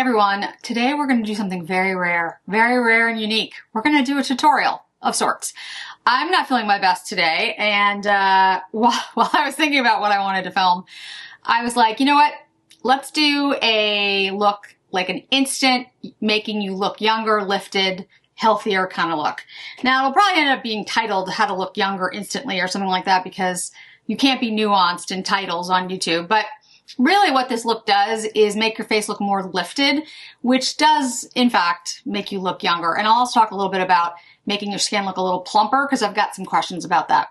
everyone, today we're going to do something very rare and unique. We're going to do a tutorial of sorts. I'm not feeling my best today, and while I was thinking about what I wanted to film, I was like, you know what, let's do a look, like an instant, making you look younger, lifted, healthier kind of look. Now it'll probably end up being titled How to Look Younger Instantly or something like that, because you can't be nuanced in titles on YouTube, but really what this look does is make your face look more lifted, which does, in fact, make you look younger. And I'll also talk a little bit about making your skin look a little plumper, because I've got some questions about that.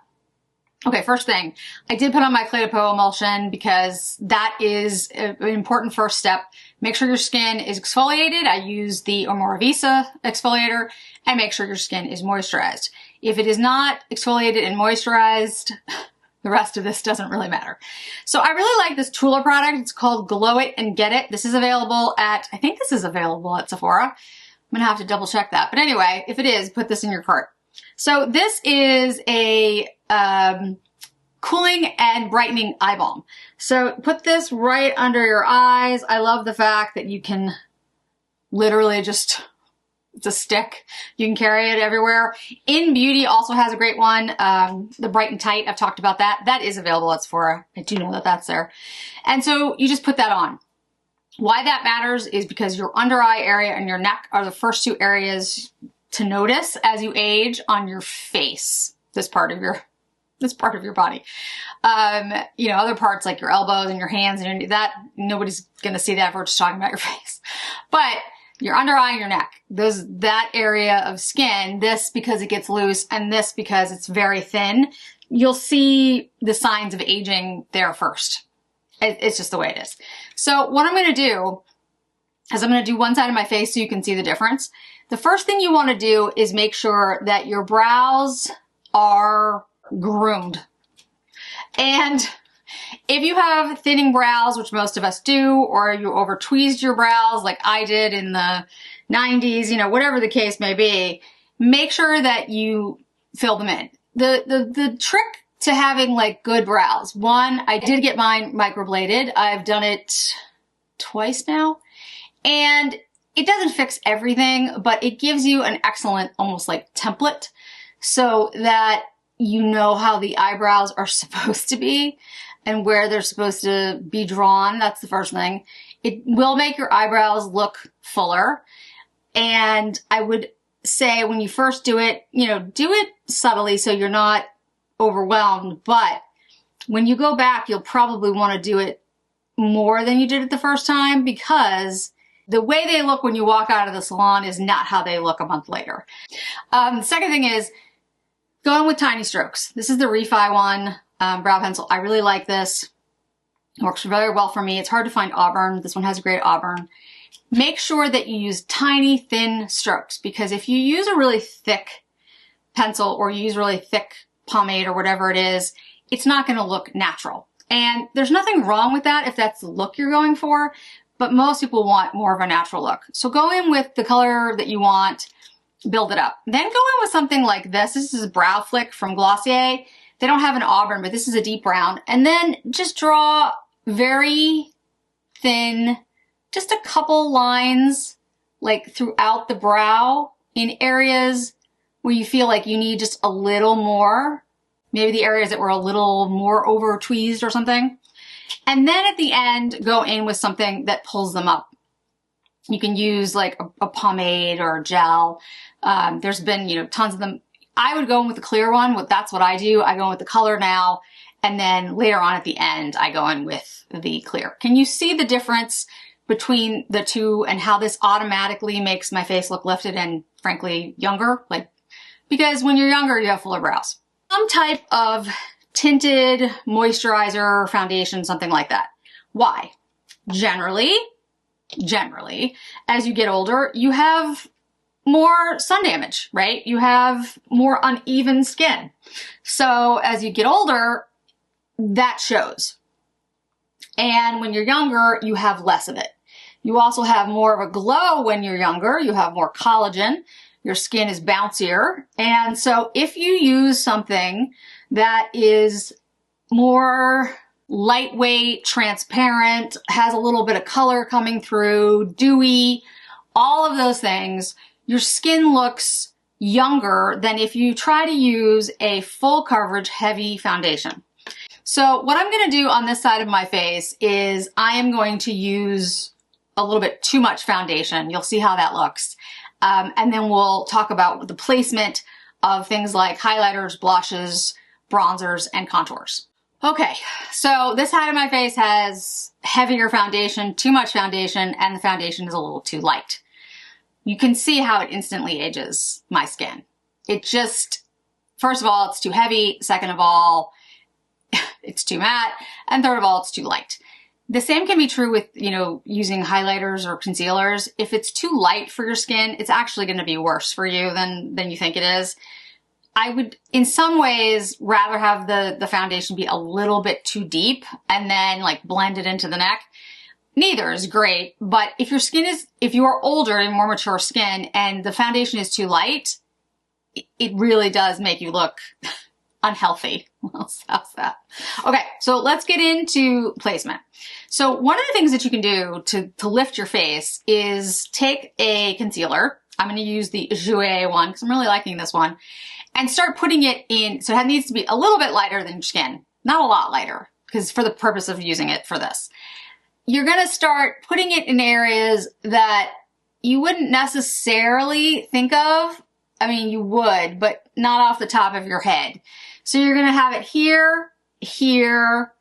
Okay, first thing, I did put on my Clé de Peau emulsion because that is an important first step. Make sure your skin is exfoliated. I use the Amora Visa exfoliator, and make sure your skin is moisturized. If it is not exfoliated and moisturized, the rest of this doesn't really matter. So I really like this Tula product. It's called Glow It and Get It. This is available at, I think this is available at Sephora. I'm gonna have to double check that. But anyway, if it is, put this in your cart. So this is a cooling and brightening eye balm. So put this right under your eyes. I love the fact that you can literally just, it's a stick. You can carry it everywhere. In Beauty also has a great one. The Bright and Tight, I've talked about that. That is available at Sephora. I do know that that's there. And so you just put that on. Why that matters is because your under eye area and your neck are the first two areas to notice as you age on your face. This part of your body. You know, other parts like your elbows and your hands and that, nobody's gonna see that if we're just talking about your face. But your under eye and your neck, that area of skin, this because it gets loose and this because it's very thin, you'll see the signs of aging there first. It's just the way it is. So what I'm going to do is I'm going to do one side of my face so you can see the difference. The first thing you want to do is make sure that your brows are groomed. And if you have thinning brows, which most of us do, or you over tweezed your brows like I did in the 90s, you know, whatever the case may be, make sure that you fill them in. The trick to having like good brows, one, I did get mine microbladed. I've done it twice now, and it doesn't fix everything, but it gives you an excellent, almost like template, so that you know how the eyebrows are supposed to be and where they're supposed to be drawn. That's the first thing. It will make your eyebrows look fuller. And I would say when you first do it, you know, do it subtly so you're not overwhelmed. But when you go back, you'll probably want to do it more than you did it the first time, because the way they look when you walk out of the salon is not how they look a month later. The second thing is going with tiny strokes. This is the Refi one. Brow pencil. I really like this. It works very well for me. It's hard to find auburn. This one has a great auburn. Make sure that you use tiny, thin strokes, because if you use a really thick pencil or you use really thick pomade or whatever it is, it's not going to look natural. And there's nothing wrong with that if that's the look you're going for, but most people want more of a natural look. So go in with the color that you want, build it up. Then go in with something like this. This is Brow Flick from Glossier. They don't have an auburn, but this is a deep brown. And then just draw very thin, just a couple lines like throughout the brow in areas where you feel like you need just a little more. Maybe the areas that were a little more over tweezed or something. And then at the end, go in with something that pulls them up. You can use like a pomade or a gel. There's been, you know, tons of them. I would go in with the clear one. That's what I do. I go in with the color now, and then later on at the end, I go in with the clear. Can you see the difference between the two and how this automatically makes my face look lifted and frankly younger? Like, because when you're younger, you have fuller brows. Some type of tinted moisturizer, foundation, something like that. Why? Generally, as you get older, you have more sun damage, right? You have more uneven skin. So as you get older, that shows. And when you're younger, you have less of it. You also have more of a glow when you're younger. You have more collagen. Your skin is bouncier. And so if you use something that is more lightweight, transparent, has a little bit of color coming through, dewy, all of those things, your skin looks younger than if you try to use a full coverage heavy foundation. So what I'm going to do on this side of my face is I am going to use a little bit too much foundation. You'll see how that looks. And then we'll talk about the placement of things like highlighters, blushes, bronzers, and contours. Okay, so this side of my face has heavier foundation, too much foundation, and the foundation is a little too light. You can see how it instantly ages my skin. It just, first of all, it's too heavy. Second of all, it's too matte. And third of all, it's too light. The same can be true with, using highlighters or concealers. If it's too light for your skin, it's actually going to be worse for you than you think it is. I would, in some ways, rather have the foundation be a little bit too deep and then like blend it into the neck. Neither is great, but if you are older and more mature skin and the foundation is too light, it really does make you look unhealthy. Well, how's that? Okay, so let's get into placement. So one of the things that you can do to lift your face is take a concealer. I'm going to use the Jouer one because I'm really liking this one. And start putting it in, so it needs to be a little bit lighter than your skin. Not a lot lighter, because for the purpose of using it for this. You're gonna start putting it in areas that you wouldn't necessarily think of. I mean, you would, but not off the top of your head. So you're gonna have it here, here.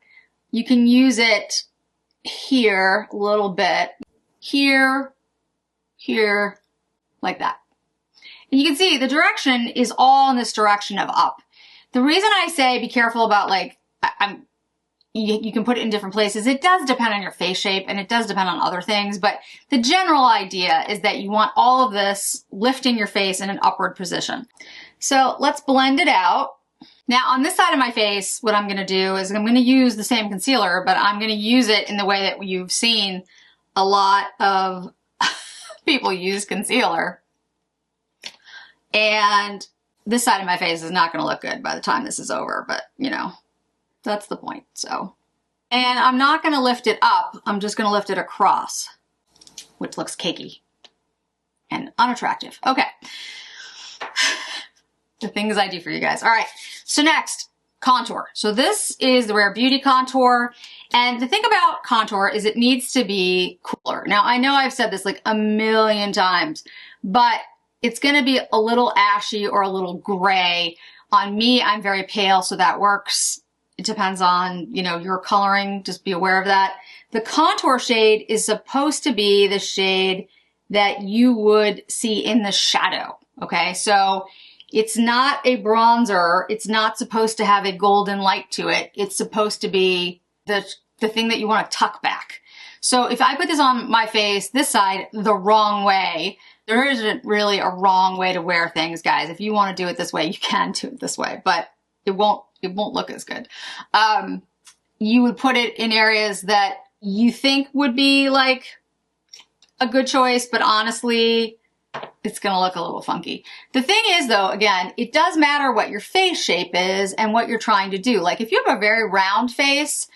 You can use it here a little bit. Here, here, like that. And you can see the direction is all in this direction of up. The reason I say be careful about you can put it in different places. It does depend on your face shape and it does depend on other things, but the general idea is that you want all of this lifting your face in an upward position. So let's blend it out. Now on this side of my face, what I'm gonna do is I'm gonna use the same concealer, but I'm gonna use it in the way that you've seen a lot of people use concealer. And this side of my face is not going to look good by the time this is over, but that's the point. So, and I'm not going to lift it up. I'm just going to lift it across, which looks cakey and unattractive. Okay. The things I do for you guys. All right. So next, contour. So this is the Rare Beauty contour. And the thing about contour is it needs to be cooler. Now, I know I've said this like a million times, but it's going to be a little ashy or a little gray. On me, I'm very pale, so that works. It depends on, your coloring. Just be aware of that. The contour shade is supposed to be the shade that you would see in the shadow. Okay, so it's not a bronzer. It's not supposed to have a golden light to it. It's supposed to be the thing that you want to tuck back. So if I put this on my face, this side, the wrong way, there isn't really a wrong way to wear things, guys. If you want to do it this way, you can do it this way, but it won't look as good. You would put it in areas that you think would be like a good choice, but honestly, it's going to look a little funky. The thing is though, again, it does matter what your face shape is and what you're trying to do. Like if you have a very round face,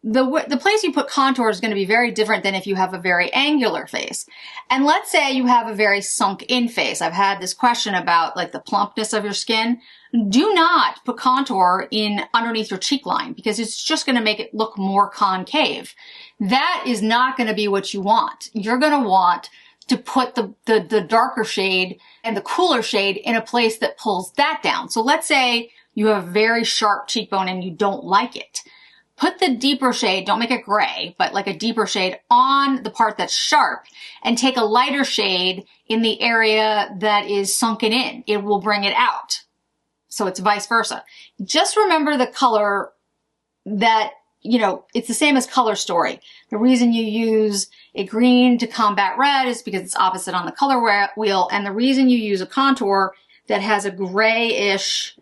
the place you put contour is going to be very different than if you have a very angular face. And let's say you have a very sunk in face. I've had this question about like the plumpness of your skin. Do not put contour in underneath your cheek line because it's just going to make it look more concave. That is not going to be what you want. You're going to want to put the darker shade and the cooler shade in a place that pulls that down. So let's say you have a very sharp cheekbone and you don't like it. Put the deeper shade, don't make it gray, but like a deeper shade on the part that's sharp and take a lighter shade in the area that is sunken in. It will bring it out. So it's vice versa. Just remember the color that, it's the same as color story. The reason you use a green to combat red is because it's opposite on the color wheel. And the reason you use a contour that has a grayish,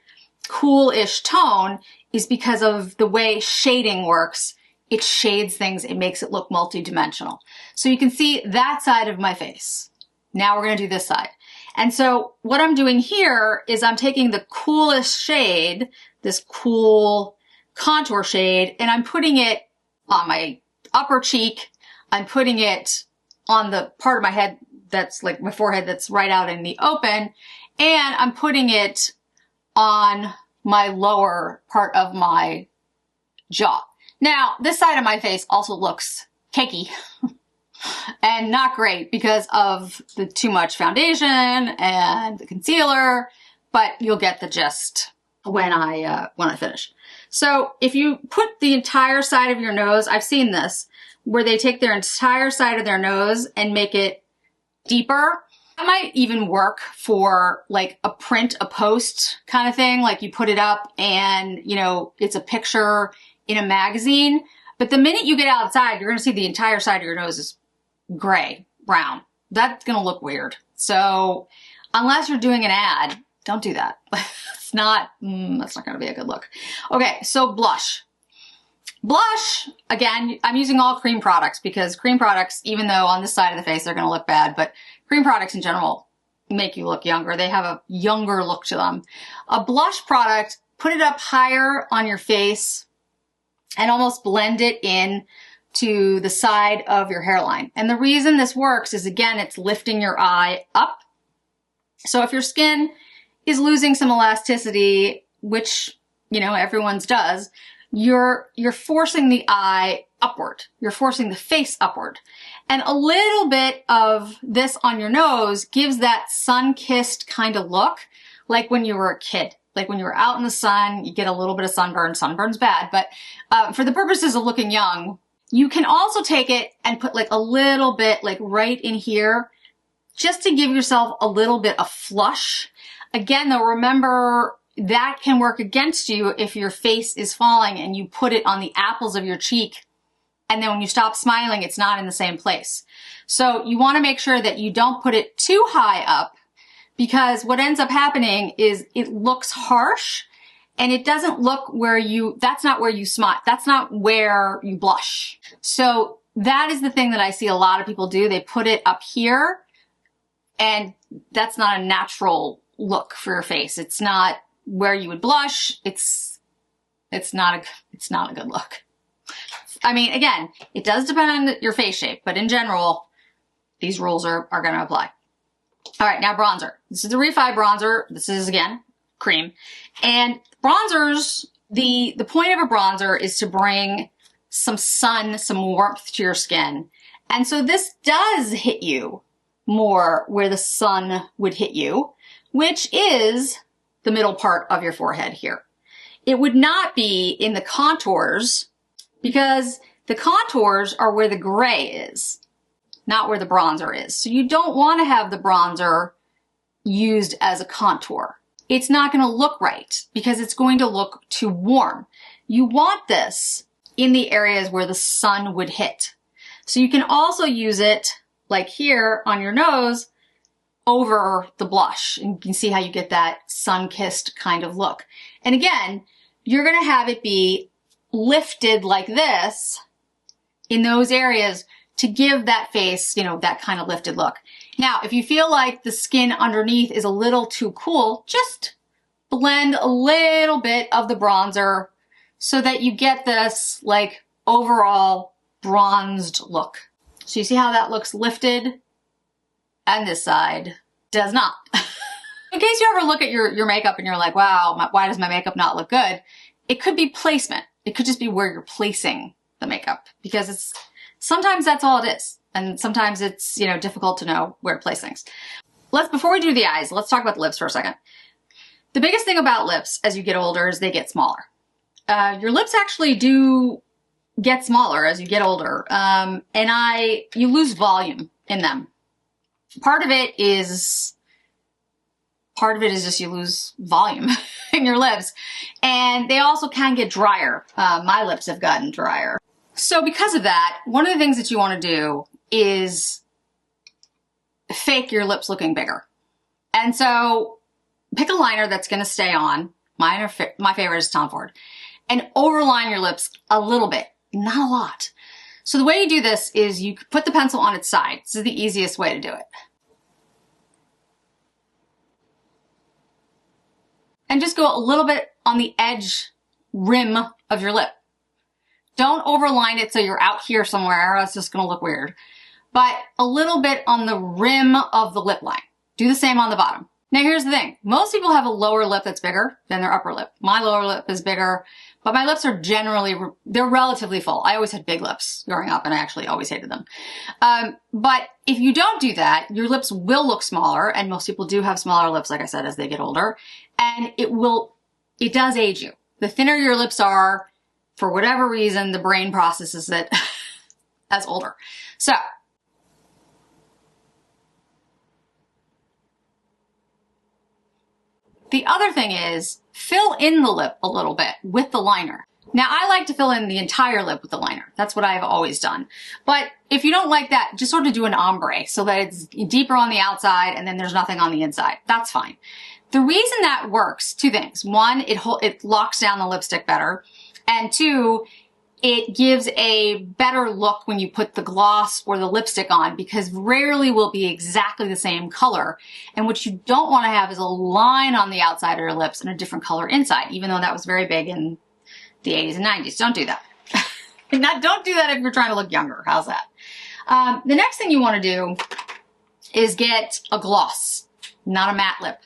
coolish tone is because of the way shading works. It shades things, it makes it look multi-dimensional. So you can see that side of my face. Now we're gonna do this side. And so what I'm doing here is I'm taking the coolest shade, this cool contour shade, and I'm putting it on my upper cheek. I'm putting it on the part of my head that's like my forehead that's right out in the open, and I'm putting it on my lower part of my jaw. Now, this side of my face also looks cakey and not great because of the too much foundation and the concealer, but you'll get the gist when I finish. So if you put the entire side of your nose, I've seen this, where they take their entire side of their nose and make it deeper. That might even work for like a print, a post kind of thing. Like you put it up and, you know, it's a picture in a magazine. But the minute you get outside, you're going to see the entire side of your nose is gray, brown. That's going to look weird. So unless you're doing an ad, don't do that. It's not, that's not going to be a good look. Okay, so blush. Blush, again, I'm using all cream products because cream products, even though on this side of the face they're going to look bad, but cream products in general make you look younger. They have a younger look to them. A blush product, put it up higher on your face and almost blend it in to the side of your hairline. And the reason this works is, again, it's lifting your eye up. So if your skin is losing some elasticity, which, you know, everyone's does, you're forcing the eye upward. You're forcing the face upward. And a little bit of this on your nose gives that sun-kissed kind of look, like when you were a kid. Like when you were out in the sun, you get a little bit of sunburn. Sunburn's bad, but for the purposes of looking young, you can also take it and put like a little bit like right in here, just to give yourself a little bit of flush. Again, though, remember that can work against you if your face is falling and you put it on the apples of your cheek. And then when you stop smiling, it's not in the same place. So you want to make sure that you don't put it too high up, because what ends up happening is it looks harsh and it doesn't look where you, that's not where you smile. That's not where you blush. So that is the thing that I see a lot of people do. They put it up here and that's not a natural look for your face. It's not where you would blush. It's not a good look. I mean, again, it does depend on your face shape, but in general, these rules are going to apply. All right, now bronzer. This is the Refi bronzer. This is, again, cream. And bronzers, the point of a bronzer is to bring some sun, some warmth to your skin. And so this does hit you more where the sun would hit you, which is the middle part of your forehead here. It would not be in the contours, because the contours are where the gray is, not where the bronzer is. So you don't want to have the bronzer used as a contour. It's not going to look right because it's going to look too warm. You want this in the areas where the sun would hit. So you can also use it like here on your nose over the blush. And you can see how you get that sun-kissed kind of look. And again, you're going to have it be lifted like this in those areas to give that face, you know, that kind of lifted look. Now, if you feel like the skin underneath is a little too cool, just blend a little bit of the bronzer so that you get this like overall bronzed look. So you see how that looks lifted? And this side does not. In case you ever look at your makeup and you're like, wow, why does my makeup not look good? It could be placement. It could just be where you're placing the makeup, because sometimes that's all it is. And sometimes it's, you know, difficult to know where to place things. Before we do the eyes, let's talk about the lips for a second. The biggest thing about lips as you get older is they get smaller. Your lips actually do get smaller as you get older. You lose volume in them. Part of it is just you lose volume in your lips, and they also can get drier. My lips have gotten drier. So because of that, one of the things that you want to do is fake your lips looking bigger. And so pick a liner that's going to stay on. My favorite is Tom Ford. And overline your lips a little bit, not a lot. So the way you do this is you put the pencil on its side. This is the easiest way to do it. And just go a little bit on the edge rim of your lip. Don't overline it so you're out here somewhere. That's just going to look weird. But a little bit on the rim of the lip line. Do the same on the bottom. Now here's the thing. Most people have a lower lip that's bigger than their upper lip. My lower lip is bigger, but my lips are generally, they're relatively full. I always had big lips growing up and I actually always hated them. But if you don't do that, your lips will look smaller, and most people do have smaller lips, like I said, as they get older, and it does age you. The thinner your lips are, for whatever reason, the brain processes it as older. So, the other thing is, fill in the lip a little bit with the liner. Now, I like to fill in the entire lip with the liner. That's what I've always done. But if you don't like that, just sort of do an ombre so that it's deeper on the outside and then there's nothing on the inside. That's fine. The reason that works, two things. One, it locks down the lipstick better. And two, it gives a better look when you put the gloss or the lipstick on, because rarely will be exactly the same color. And what you don't want to have is a line on the outside of your lips and a different color inside, even though that was very big in the 80s and 90s. Don't do that. Don't do that if you're trying to look younger. How's that? The next thing you want to do is get a gloss, not a matte lip.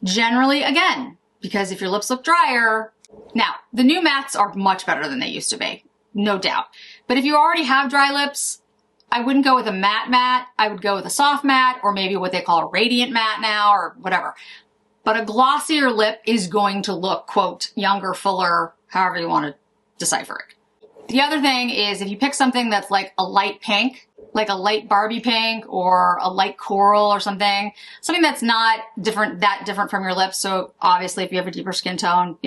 Generally, again, because if your lips look drier, now, the new mattes are much better than they used to be, no doubt. But if you already have dry lips, I wouldn't go with a matte. I would go with a soft matte, or maybe what they call a radiant matte now, or whatever. But a glossier lip is going to look, quote, younger, fuller, however you want to decipher it. The other thing is, if you pick something that's like a light pink, like a light Barbie pink or a light coral or something that's not that different from your lips. So obviously if you have a deeper skin tone,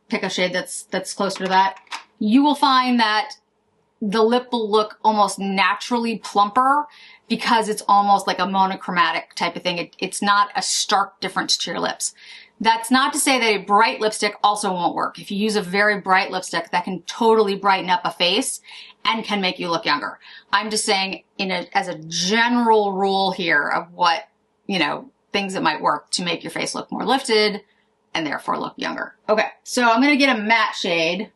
pick a shade that's closer to that. You will find that the lip will look almost naturally plumper because it's almost like a monochromatic type of thing. It's not a stark difference to your lips. That's not to say that a bright lipstick also won't work. If you use a very bright lipstick, that can totally brighten up a face and can make you look younger. I'm just saying as a general rule here of what, things that might work to make your face look more lifted and therefore look younger. Okay, so I'm going to get a matte shade.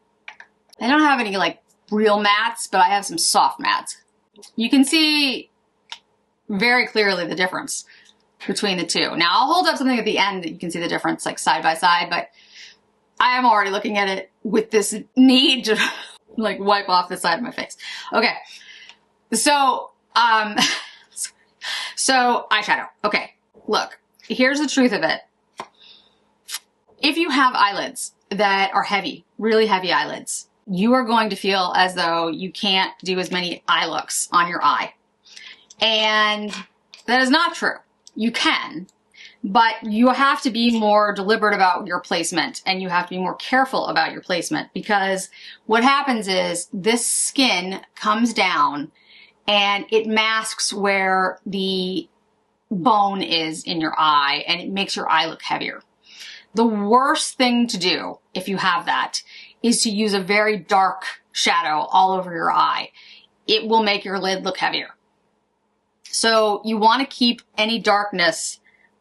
I don't have any real mattes, but I have some soft mattes. You can see very clearly the difference between the two. Now I'll hold up something at the end that you can see the difference side by side, but I am already looking at it with this need to wipe off the side of my face. Okay. So, so eyeshadow. Okay. Look, here's the truth of it. If you have eyelids that are heavy, really heavy eyelids, you are going to feel as though you can't do as many eye looks on your eye. And that is not true. You can, but you have to be more deliberate about your placement, and you have to be more careful about your placement, because what happens is this skin comes down and it masks where the bone is in your eye, and it makes your eye look heavier. The worst thing to do if you have that is to use a very dark shadow all over your eye. It will make your lid look heavier. So you want to keep any darkness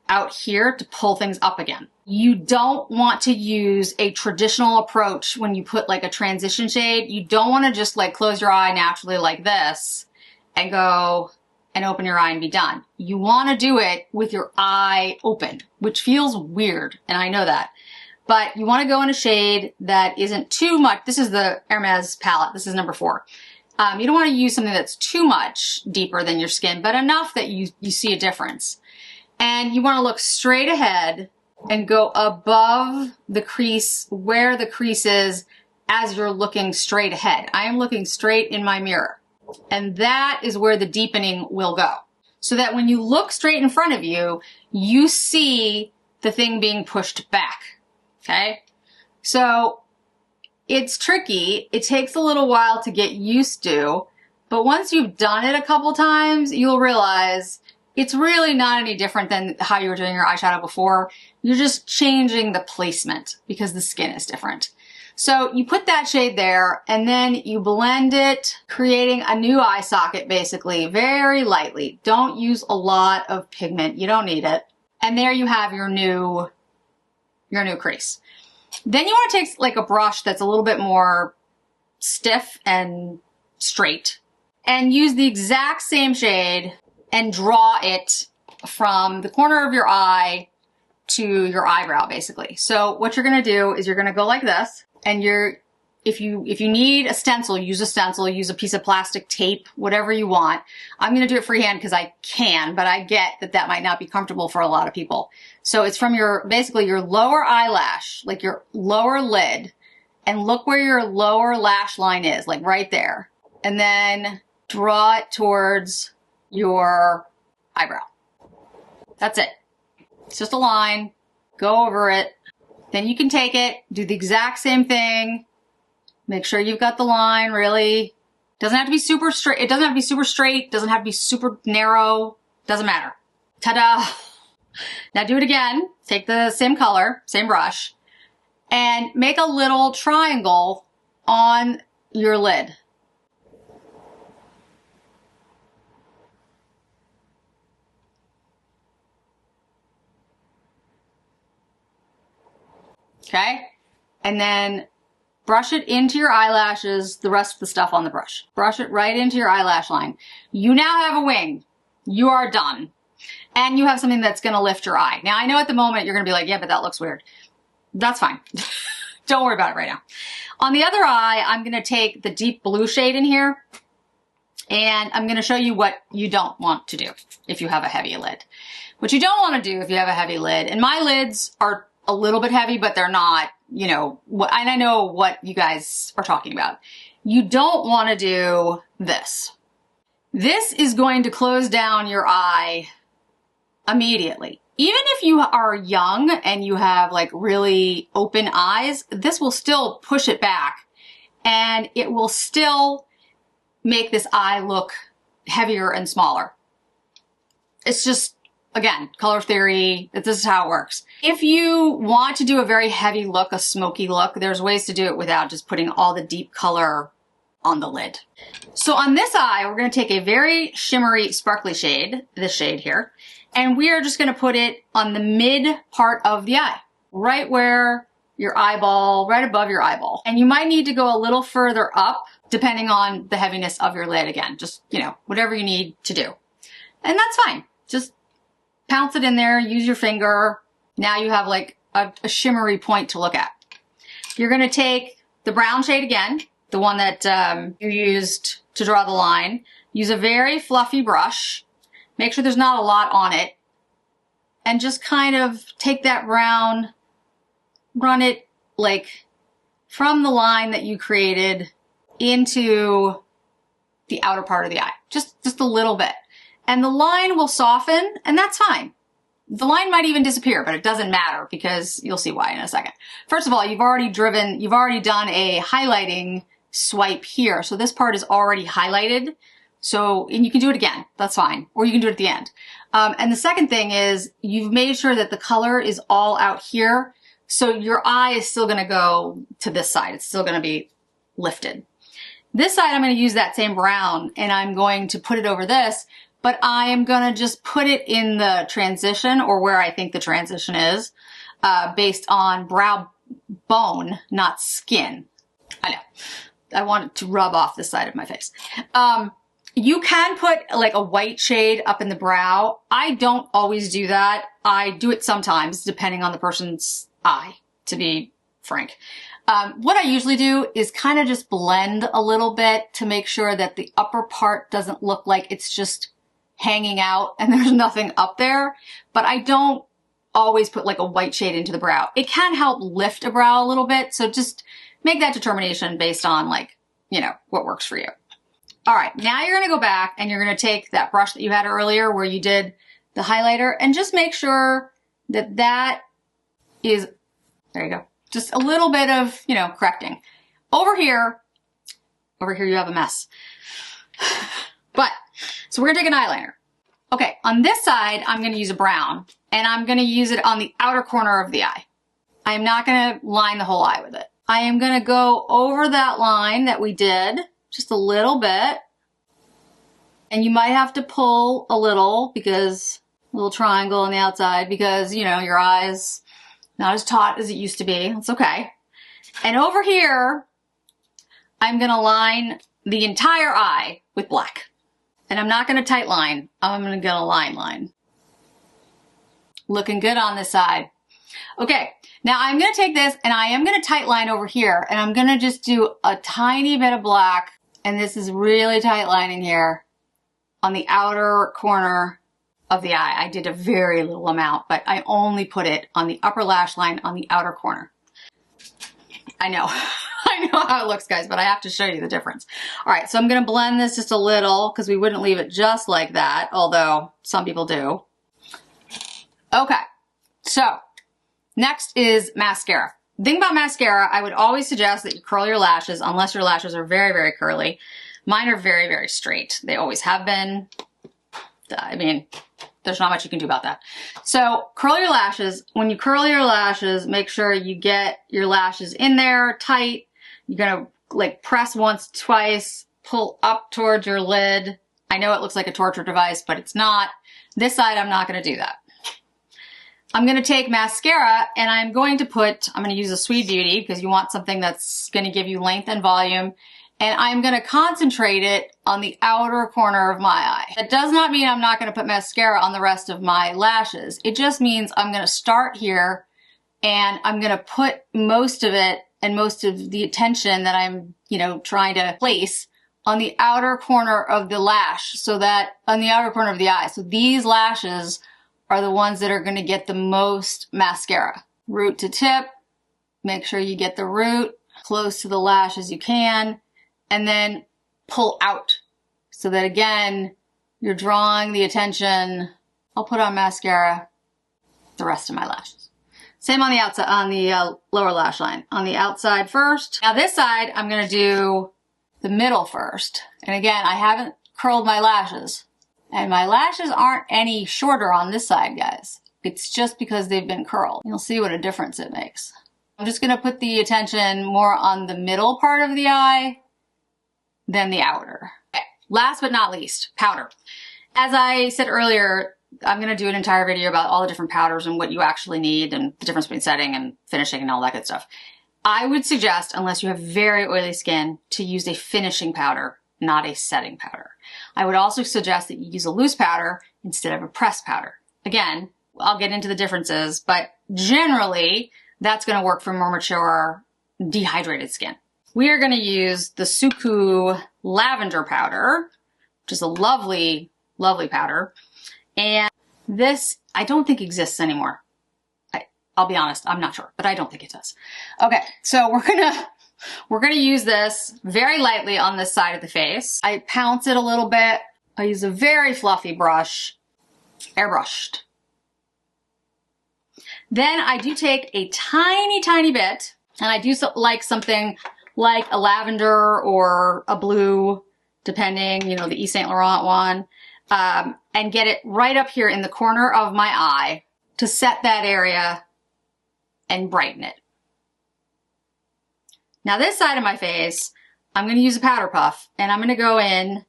out here to pull things up again. You don't want to use a traditional approach when you put a transition shade. You don't want to just close your eye naturally like this and go and open your eye and be done. You want to do it with your eye open, which feels weird, and I know that. But you want to go in a shade that isn't too much. This is the Hermes palette. This is number 4. You don't want to use something that's too much deeper than your skin, but enough that you see a difference. And you want to look straight ahead and go above the crease, where the crease is, as you're looking straight ahead. I am looking straight in my mirror. And that is where the deepening will go. So that when you look straight in front of you, you see the thing being pushed back. Okay? So it's tricky. It takes a little while to get used to, but once you've done it a couple times, you'll realize it's really not any different than how you were doing your eyeshadow before. You're just changing the placement because the skin is different. So you put that shade there and then you blend it, creating a new eye socket basically, very lightly. Don't use a lot of pigment. You don't need it. And there you have your new crease. Then you want to take like a brush that's a little bit more stiff and straight and use the exact same shade and draw it from the corner of your eye to your eyebrow, basically. So what you're going to do is you're going to go like this, and if you need a stencil, use a piece of plastic tape, whatever you want. I'm going to do it freehand because I can, but I get that that might not be comfortable for a lot of people. So it's from basically your lower eyelash, like your lower lid, and look where your lower lash line is, like right there. And then draw it towards your eyebrow. That's it. It's just a line. Go over it. Then you can take it, do the exact same thing. Make sure you've got the line really. Doesn't have to be super straight. It doesn't have to be super straight. Doesn't have to be super narrow. Doesn't matter. Ta-da! Now do it again. Take the same color, same brush, and make a little triangle on your lid. Okay? And then brush it into your eyelashes, the rest of the stuff on the brush. Brush it right into your eyelash line. You now have a wing. You are done. And you have something that's gonna lift your eye. Now I know at the moment you're gonna be like, yeah, but that looks weird. That's fine. Don't worry about it right now. On the other eye, I'm gonna take the deep blue shade in here, and I'm gonna show you what you don't want to do if you have a heavy lid. What you don't wanna do if you have a heavy lid, and my lids are a little bit heavy, but they're not, you know, and I know what you guys are talking about. You don't want to do this. This is going to close down your eye immediately. Even if you are young and you have like really open eyes, this will still push it back, and it will still make this eye look heavier and smaller. It's just, again, color theory, this is how it works. If you want to do a very heavy look, a smoky look, there's ways to do it without just putting all the deep color on the lid. So on this eye, we're gonna take a very shimmery, sparkly shade, this shade here, and we are just gonna put it on the mid part of the eye, right where your eyeball, right above your eyeball. And you might need to go a little further up, depending on the heaviness of your lid. Again, just, you know, whatever you need to do. And that's fine. Just pounce it in there, use your finger. Now you have like a shimmery point to look at. You're gonna take the brown shade again, the one that you used to draw the line. Use a very fluffy brush. Make sure there's not a lot on it. And just kind of take that brown, run it like from the line that you created into the outer part of the eye. Just a little bit. And the line will soften, and that's fine. The line might even disappear, but it doesn't matter because you'll see why in a second. First of all, you've already done a highlighting swipe here. So this part is already highlighted. So, and you can do it again, that's fine. Or you can do it at the end. And the second thing is you've made sure that the color is all out here. So your eye is still gonna go to this side. It's still gonna be lifted. This side, I'm gonna use that same brown, and I'm going to put it over this, but I am gonna just put it in the transition, or where I think the transition is, based on brow bone, not skin. I know. I want it to rub off this side of my face. You can put like a white shade up in the brow. I don't always do that. I do it sometimes, depending on the person's eye, to be frank. What I usually do is kind of just blend a little bit to make sure that the upper part doesn't look like it's just hanging out and there's nothing up there. But I don't always put like a white shade into the brow. It can help lift a brow a little bit. So just make that determination based on like, you know, what works for you. All right, now you're gonna go back and you're gonna take that brush that you had earlier where you did the highlighter and just make sure that that is, there you go. Just a little bit of, you know, correcting. Over here you have a mess. But, so we're gonna take an eyeliner. Okay, on this side, I'm gonna use a brown and I'm gonna use it on the outer corner of the eye. I am not gonna line the whole eye with it. I am gonna go over that line that we did, just a little bit. And you might have to pull a little because, a little triangle on the outside because, you know, your eyes, Not as taut as it used to be. It's okay. And over here, I'm gonna line the entire eye with black. And I'm not gonna tight line. I'm gonna get a line. Looking good on this side. Okay, now I'm gonna take this and I am gonna tight line over here, and I'm gonna just do a tiny bit of black, and this is really tight lining here on the outer corner of the eye. I did a very little amount, but I only put it on the upper lash line on the outer corner. I know, I know how it looks, guys, but I have to show you the difference. All right, so I'm gonna blend this just a little because we wouldn't leave it just like that, although some people do. Okay, so next is mascara. The thing about mascara, I would always suggest that you curl your lashes unless your lashes are very, very curly. Mine are very, very straight. They always have been. I mean, there's not much you can do about that. So curl your lashes. When you curl your lashes, make sure you get your lashes in there tight. You're gonna like press once, twice, pull up towards your lid. I know it looks like a torture device, but it's not. This side, I'm not gonna do that. I'm gonna take mascara and I'm gonna use a Sweet Beauty because you want something that's gonna give you length and volume. And I'm gonna concentrate it on the outer corner of my eye. That does not mean I'm not gonna put mascara on the rest of my lashes. It just means I'm gonna start here and I'm gonna put most of it and most of the attention that I'm, trying to place on the outer corner of the lash, so that on the outer corner of the eye. So these lashes are the ones that are gonna get the most mascara. Root to tip, make sure you get the root close to the lash as you can, and then pull out so that again, you're drawing the attention. I'll put on mascara the rest of my lashes. Same on the outside, on the lower lash line. On the outside first. Now this side, I'm gonna do the middle first. And again, I haven't curled my lashes. And my lashes aren't any shorter on this side, guys. It's just because they've been curled. You'll see what a difference it makes. I'm just gonna put the attention more on the middle part of the eye than the outer. Okay. Last but not least, powder. As I said earlier, I'm gonna do an entire video about all the different powders and what you actually need and the difference between setting and finishing and all that good stuff. I would suggest, unless you have very oily skin, to use a finishing powder, not a setting powder. I would also suggest that you use a loose powder instead of a pressed powder. Again, I'll get into the differences, but generally that's gonna work for more mature, dehydrated skin. We are gonna use the Suku lavender powder, which is a lovely, lovely powder. And this, I don't think exists anymore. I'll be honest, I'm not sure, but I don't think it does. Okay, so we're gonna use this very lightly on this side of the face. I pounce it a little bit. I use a very fluffy brush, airbrushed. Then I do take a tiny, tiny bit, and I do like something like a lavender or a blue, depending, the Yves Saint Laurent one, and get it right up here in the corner of my eye to set that area and brighten it. Now this side of my face, I'm gonna use a powder puff, and I'm gonna go in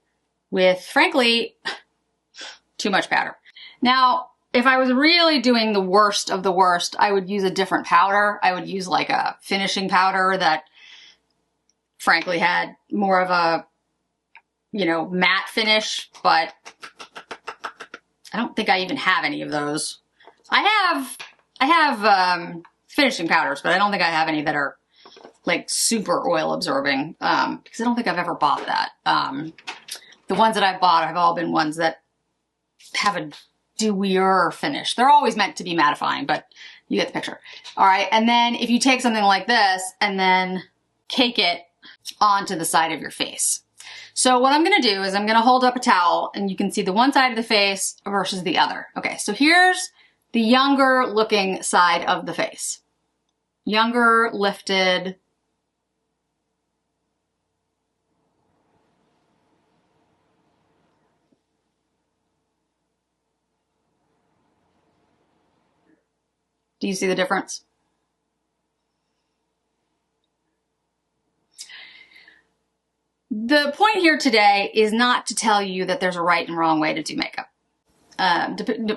with, frankly, too much powder. Now, if I was really doing the worst of the worst, I would use a different powder. I would use like a finishing powder that, frankly, had more of a, matte finish, but I don't think I even have any of those. I have finishing powders, but I don't think I have any that are like super oil absorbing, because I don't think I've ever bought that. The ones that I've bought have all been ones that have a dewier finish. They're always meant to be mattifying, but you get the picture. All right, and then if you take something like this and then cake it onto the side of your face. So what I'm gonna do is I'm gonna hold up a towel and you can see the one side of the face versus the other. Okay, so here's the younger looking side of the face. Younger, lifted. Do you see the difference? The point here today is not to tell you that there's a right and wrong way to do makeup,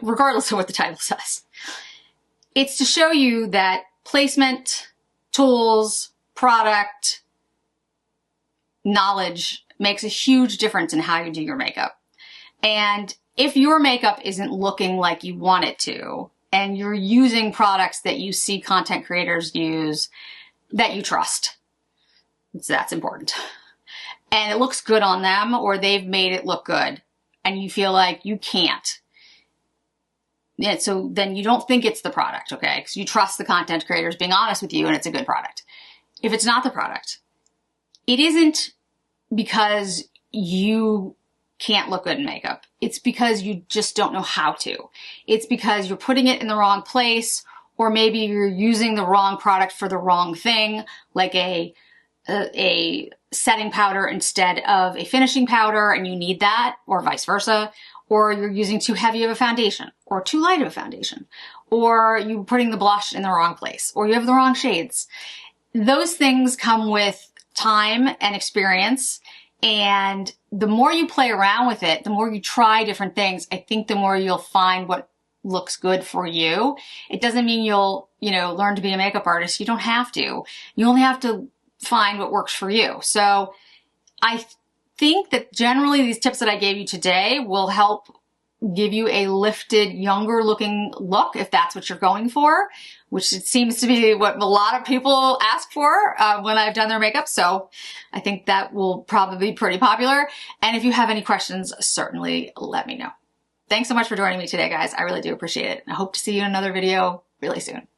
regardless of what the title says. It's to show you that placement, tools, product, knowledge makes a huge difference in how you do your makeup. And if your makeup isn't looking like you want it to, and you're using products that you see content creators use that you trust, that's important, and it looks good on them, or they've made it look good, and you feel like you can't, yeah, so then you don't think it's the product, okay? Because you trust the content creators being honest with you and it's a good product. If it's not the product, it isn't because you can't look good in makeup. It's because you just don't know how to. It's because you're putting it in the wrong place, or maybe you're using the wrong product for the wrong thing, like a setting powder instead of a finishing powder, and you need that, or vice versa. Or you're using too heavy of a foundation, or too light of a foundation, or you're putting the blush in the wrong place, or you have the wrong shades. Those things come with time and experience, and the more you play around with it, the more you try different things, I think the more you'll find what looks good for you. It doesn't mean you'll, learn to be a makeup artist. You don't have to. You only have to find what works for you. So I think that generally these tips that I gave you today will help give you a lifted, younger looking look if that's what you're going for, which it seems to be what a lot of people ask for when I've done their makeup. So I think that will probably be pretty popular. And if you have any questions, certainly let me know. Thanks so much for joining me today, guys. I really do appreciate it. I hope to see you in another video really soon.